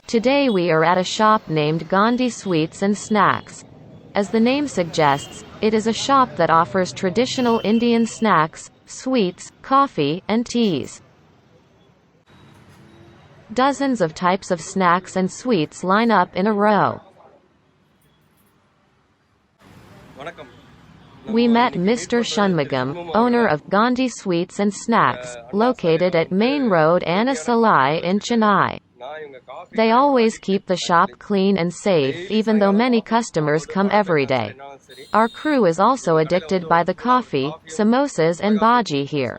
Today we are at a shop named Gandhiji Sweets and Snacks. As the name suggests, it is a shop that offers traditional Indian snacks, sweets, coffee, and teas. Dozens of types of snacks and sweets line up in a row. We met Mr. Shanmugam, owner of Gandhiji Sweets and Snacks, located at Main Road Anna Salai in Chennai. They always keep the shop clean and safe even though many customers come every day. Our crew is also addicted by the coffee, samosas and Bhaji here.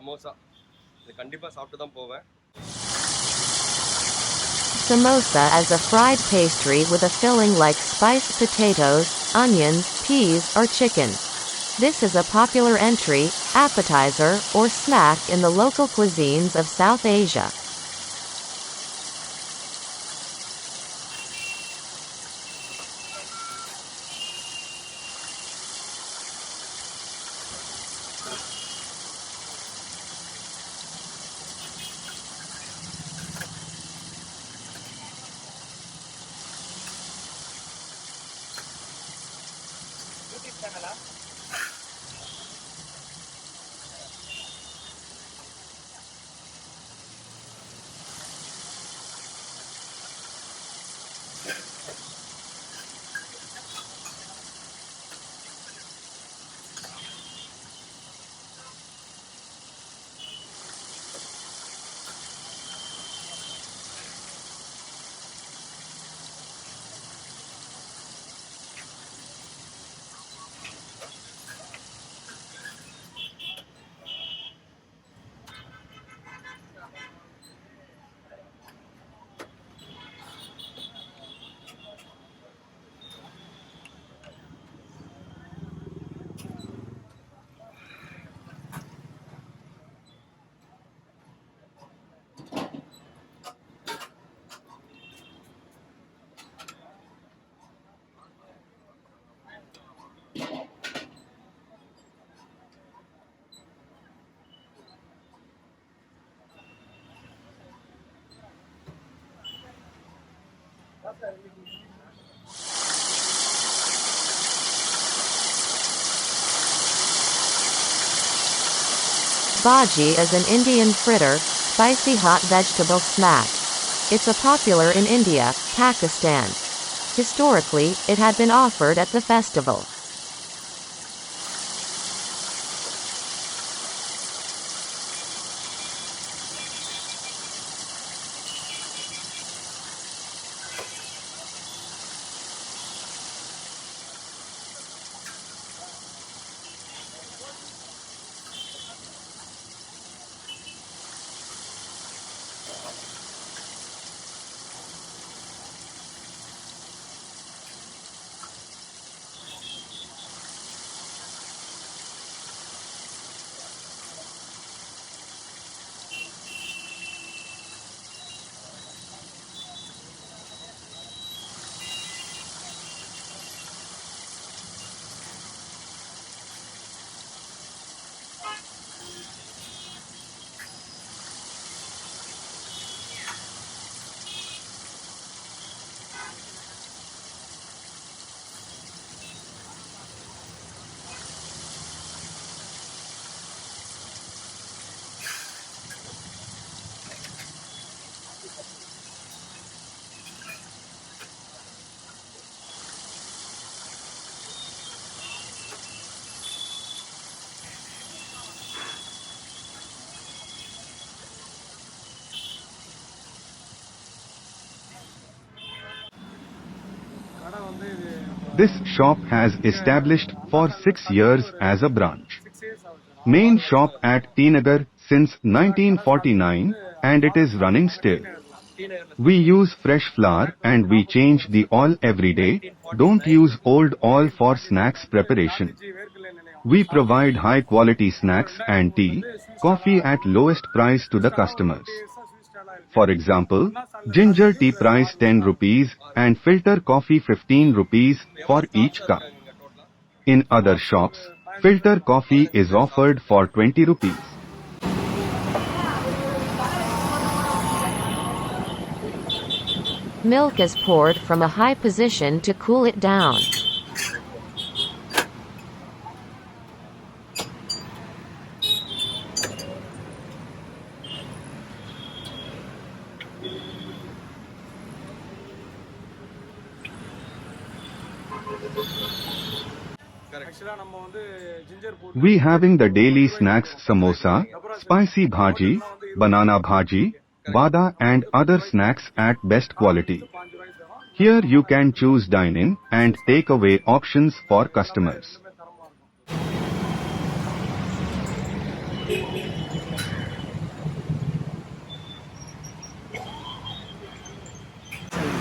Samosa is a fried pastry with a filling like spiced potatoes, onions, peas, or chicken. This is a popular entry, appetizer, or snack in the local cuisines of South Asia. Bhaji is an Indian fritter, spicy hot vegetable snack. It's a popular in India, Pakistan. Historically, it had been offered at the festival. This shop has established for 6 years as a branch. Main shop at Nagar since 1949 and it is running still. We use fresh flour and we change the oil every day, don't use old oil for snacks preparation. We provide high quality snacks and tea, coffee at lowest price to the customers. For example, ginger tea price 10 rupees and filter coffee 15 rupees for each cup. In other shops, filter coffee is offered for 20 rupees. Milk is poured from a high position to cool it down. We having the daily snacks samosa, spicy bhaji, banana bhaji, vada and other snacks at best quality. Here you can choose dine-in and take-away options for customers.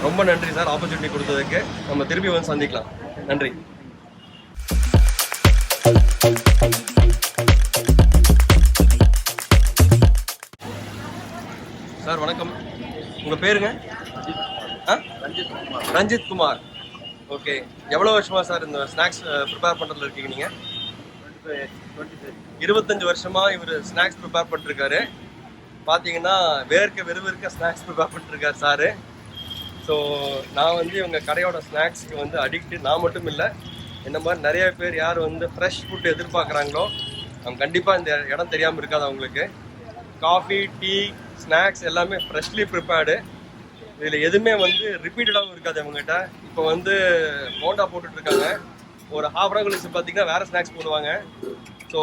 ரொம்ப நன்றி sir opportunity கொடுத்ததுக்கு. நம்ம திருப்பி வந்து சந்திக்கலாம். நன்றி. Sir வணக்கம். உங்க பேருங்க? ரஞ்சித் குமார். ஓகே. எவ்வளவு வருஷமா சார் இந்த ஸ்நாக்ஸ் ப்ரிப்பேர் பண்றதுல இருக்கீங்க நீங்க? 25 வருஷமா இவர் ஸ்நாக்ஸ் ப்ரிப்பேர் பண்ணிருக்காரு. பாத்தீங்கன்னா வெறுவிற்க ஸ்நாக்ஸ் ப்ரிப்பேர் பண்ணிருக்காரு சாரு. ஸோ நான் வந்து இவங்க கடையோட ஸ்நாக்ஸ்க்கு வந்து அடிக்ட். நான் மட்டும் இல்லை, இந்த மாதிரி நிறைய பேர் யார் வந்து ஃப்ரெஷ் ஃபுட் எதிர்பார்க்குறாங்களோ அவங்க கண்டிப்பாக இந்த இடம் தெரியாமல் இருக்காது அவங்களுக்கு. காஃபி, டீ, ஸ்நாக்ஸ் எல்லாமே ஃப்ரெஷ்லி ப்ரிப்பேர்டு. இதில் எதுவுமே வந்து ரிப்பீட்டடாகவும் இருக்காது அவங்ககிட்ட. இப்போ வந்து போண்டா போட்டுட்ருக்காங்க, ஒரு ஹாஃப் அன் கழிச்சு பார்த்தீங்கன்னா வேறு ஸ்நாக்ஸ் போடுவாங்க. ஸோ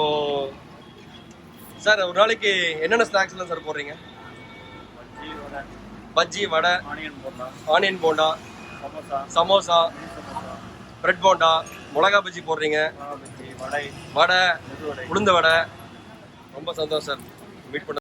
சார் ஒரு நாளைக்கு என்னென்ன ஸ்நாக்ஸ்லாம் சார் போடுறீங்க? பஜ்ஜி, வடை, ஆனியன் போண்டா, சமோசா, பிரெட் போண்டா, மிளகா பஜ்ஜி போடுறீங்க, வடை, உளுந்த வடை. ரொம்ப சந்தோஷம் சார் மீட் பண்ண.